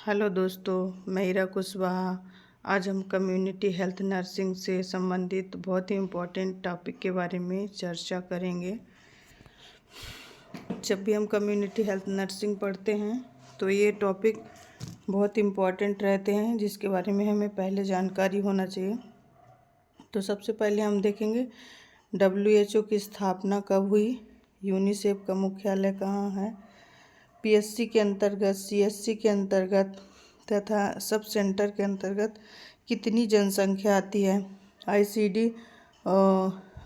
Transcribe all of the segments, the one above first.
Hello दोस्तों, मैं हीरा कुशवाहा। आज हम कम्युनिटी हेल्थ नर्सिंग से संबंधित बहुत ही इम्पोर्टेंट टॉपिक के बारे में चर्चा करेंगे। जब भी हम कम्युनिटी हेल्थ नर्सिंग पढ़ते हैं तो ये टॉपिक बहुत इम्पोर्टेंट रहते हैं, जिसके बारे में हमें पहले जानकारी होना चाहिए। तो सबसे पहले हम देखेंगे WHO की स्थापना कब हुई, यूनिसेफ का मुख्यालय कहाँ है, PSC के अंतर्गत, CSC के अंतर्गत तथा सब सेंटर के अंतर्गत कितनी जनसंख्या आती है,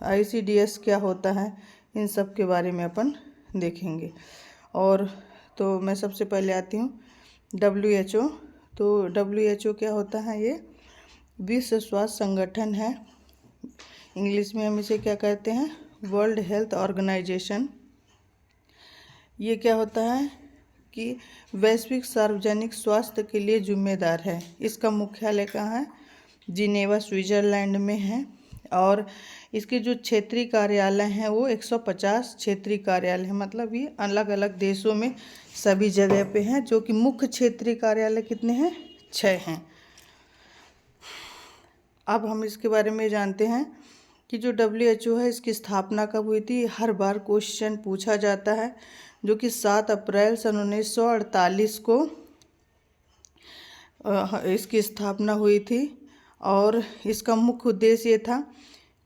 ICDS क्या होता है, इन सब के बारे में अपन देखेंगे। और तो मैं सबसे पहले आती हूँ WHO। तो WHO क्या होता है? ये विश्व स्वास्थ्य संगठन है। इंग्लिश में हम इसे क्या कहते हैं? World Health Organization. ये क्या होता है कि वैश्विक सार्वजनिक स्वास्थ्य के लिए जिम्मेदार है। इसका मुख्यालय कहाँ है? जिनेवा, स्विट्जरलैंड में है। और इसके जो क्षेत्रीय कार्यालय हैं वो 150 क्षेत्रीय कार्यालय हैं, मतलब ये अलग अलग देशों में सभी जगह पे हैं। जो कि मुख्य क्षेत्रीय कार्यालय कितने हैं? 6 हैं। अब हम इसके बारे में जानते हैं कि जो WHO है, इसकी स्थापना कब हुई थी। हर बार क्वेश्चन पूछा जाता है, जो कि 7 अप्रैल सन 1948 को इसकी स्थापना हुई थी। और इसका मुख्य उद्देश्य ये था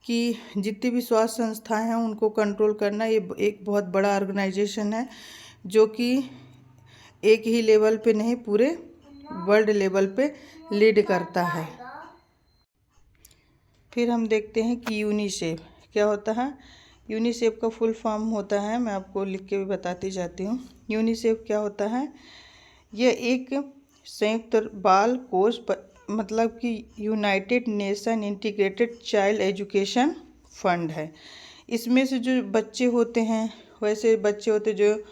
कि जितनी भी स्वास्थ्य संस्थाएं हैं उनको कंट्रोल करना। ये एक बहुत बड़ा ऑर्गेनाइजेशन है, जो कि एक ही लेवल पे नहीं, पूरे वर्ल्ड लेवल पे लीड करता है। फिर हम देखते हैं कि यूनिसेफ क्या होता है। यूनिसेफ का फुल फॉर्म होता है, मैं आपको लिख के भी बताती जाती हूँ। यूनिसेफ क्या होता है? यह एक संयुक्त बाल कोष, मतलब कि United nation integrated child education fund है। इसमें से जो बच्चे होते हैं, वैसे बच्चे होते जो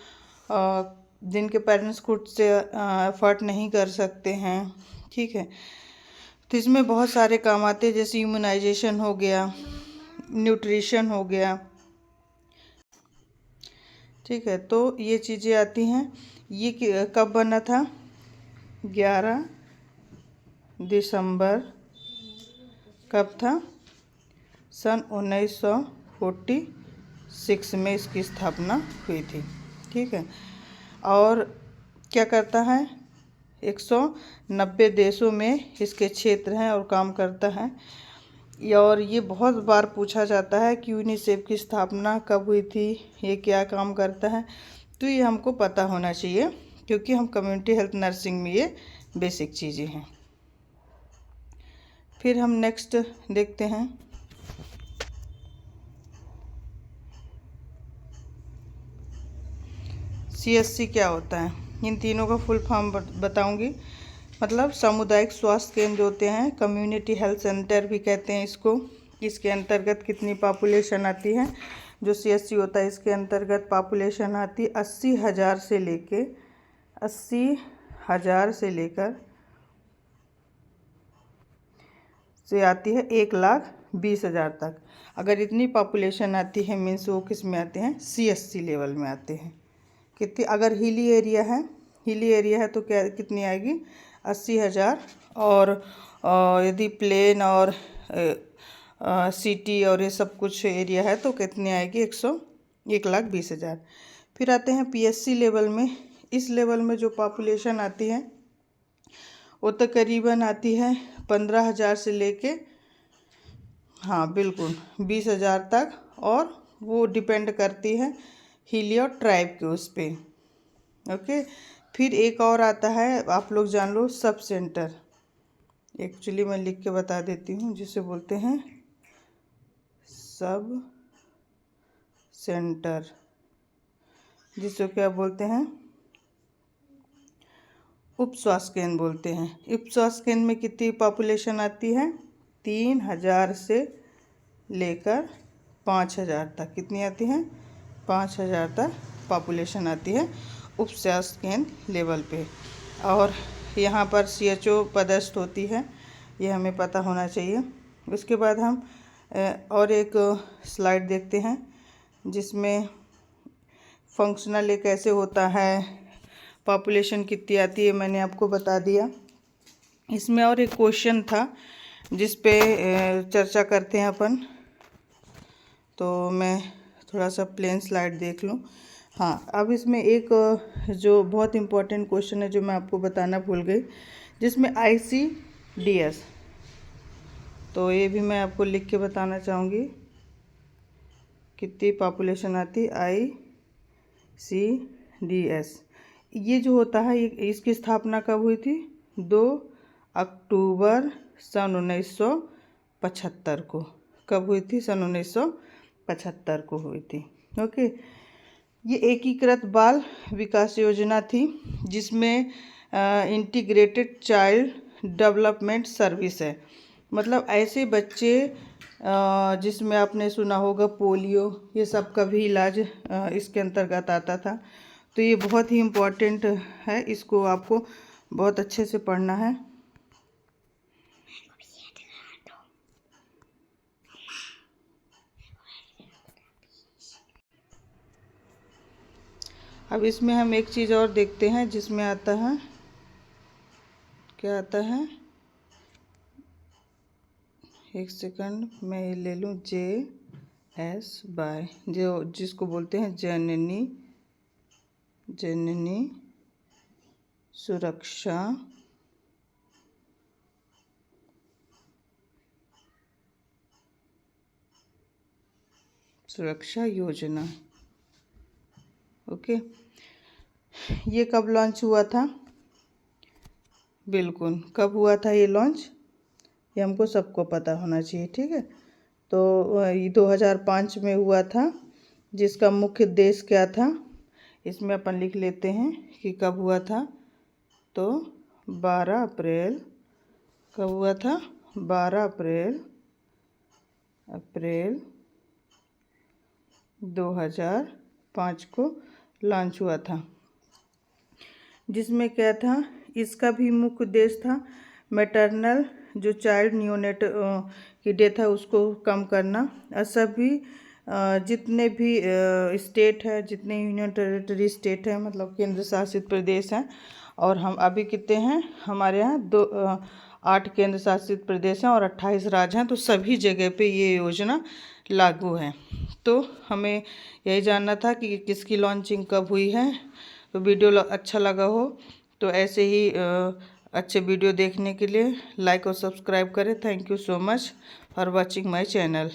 जिनके पेरेंट्स खुद से एफर्ट नहीं कर सकते हैं, ठीक है, तो इसमें बहुत सारे काम आते हैं, जैसे इम्यूनाइजेशन हो गया, न्यूट्रिशन हो गया, ठीक है। तो ये चीज़ें आती हैं। ये कब बना था? 11 दिसंबर कब था? सन 1946 में इसकी स्थापना हुई थी, ठीक है। और क्या करता है? 190 देशों में इसके क्षेत्र हैं और काम करता है। और ये बहुत बार पूछा जाता है कि यूनिसेफ की स्थापना कब हुई थी, ये क्या काम करता है। तो ये हमको पता होना चाहिए, क्योंकि हम कम्युनिटी हेल्थ नर्सिंग में ये बेसिक चीज़ें हैं। फिर हम नेक्स्ट देखते हैं CSC क्या होता है। इन तीनों का फुल फॉर्म बताऊंगी। मतलब सामुदायिक स्वास्थ्य केंद्र होते हैं, कम्युनिटी हेल्थ सेंटर भी कहते हैं इसको। इसके अंतर्गत कितनी पॉपुलेशन आती है? जो CSC होता है, इसके अंतर्गत पॉपुलेशन आती 80,000 से लेकर आती है 1,20,000 तक। अगर इतनी पॉपुलेशन आती है, मीन्स वो किस में आते हैं? CSC लेवल में आते हैं। कितनी? अगर हिली एरिया है तो क्या कितनी आएगी? 80,000। और यदि प्लेन और सिटी और ये सब कुछ एरिया है तो कितनी आएगी? 1,20,000। फिर आते हैं PSC लेवल में। इस लेवल में जो पॉपुलेशन आती है वो तकरीबन आती है 15,000 से लेके, हाँ बिल्कुल, 20,000 तक। और वो डिपेंड करती है हिली और ट्राइब के उस पर, ओके। फिर एक और आता है, आप लोग जान लो, सब सेंटर। एक्चुअली मैं लिख के बता देती हूँ, जिसे बोलते हैं सब सेंटर, जिसे क्या बोलते हैं? उप स्वास्थ्य केंद्र बोलते हैं। उप स्वास्थ्य केंद्र में कितनी पॉपुलेशन आती है? 3,000 से लेकर 5,000 तक। कितनी आती है? 5,000 तक पॉपुलेशन आती है उप स्वास्थ्य केंद्र लेवल पे। और यहाँ पर CHO पदस्थ होती है, ये हमें पता होना चाहिए। उसके बाद हम और एक स्लाइड देखते हैं, जिसमें फंक्शनल कैसे होता है, पॉपुलेशन कितनी आती है मैंने आपको बता दिया। इसमें और एक क्वेश्चन था जिस पे चर्चा करते हैं अपन, तो मैं थोड़ा सा प्लेन स्लाइड देख लूँ। हाँ, अब इसमें एक जो बहुत इम्पोर्टेंट क्वेश्चन है जो मैं आपको बताना भूल गई, जिसमें ICDS, तो ये भी मैं आपको लिख के बताना चाहूँगी कितनी पॉपुलेशन आती ICDS। ये जो होता है, ये इसकी स्थापना कब हुई थी? 2 अक्टूबर सन 1975 को। कब हुई थी? सन 1975 को हुई थी। ओके, ये एकीकृत बाल विकास योजना थी जिसमें इंटीग्रेटेड चाइल्ड डेवलपमेंट सर्विस है। मतलब ऐसे बच्चे जिसमें आपने सुना होगा पोलियो, ये सब का भी इलाज इसके अंतर्गत आता था। तो ये बहुत ही इम्पोर्टेंट है, इसको आपको बहुत अच्छे से पढ़ना है। अब इसमें हम एक चीज़ और देखते हैं जिसमें आता है, क्या आता है, एक सेकंड मैं ये ले लूँ, JSY, जो जिसको बोलते हैं जननी सुरक्षा योजना। ओके, ये कब लॉन्च हुआ था? बिल्कुल, कब हुआ था ये लॉन्च? ये हमको सबको पता होना चाहिए, ठीक है। तो ये 2005 में हुआ था, जिसका मुख्य उद्देश्य क्या था इसमें अपन लिख लेते हैं कि कब हुआ था। तो 12 अप्रैल, कब हुआ था? 12 अप्रैल 2005 को लॉन्च हुआ था। जिसमें क्या था, इसका भी मुख्य उद्देश्य था मैटरनल जो चाइल्ड नियोनेट की डेथ है उसको कम करना। और सभी जितने भी स्टेट है, जितने यूनियन टेरिटरी स्टेट है, मतलब केंद्र शासित प्रदेश हैं, और हम अभी कितने हैं, हमारे यहाँ 8 केंद्र शासित प्रदेश हैं और 28 राज्य हैं, तो सभी जगह पे ये योजना लागू है। तो हमें यही जानना था कि किसकी लॉन्चिंग कब हुई है। तो वीडियो अच्छा लगा हो तो ऐसे ही अच्छे वीडियो देखने के लिए लाइक और सब्सक्राइब करें। Thank you so much for watching my channel.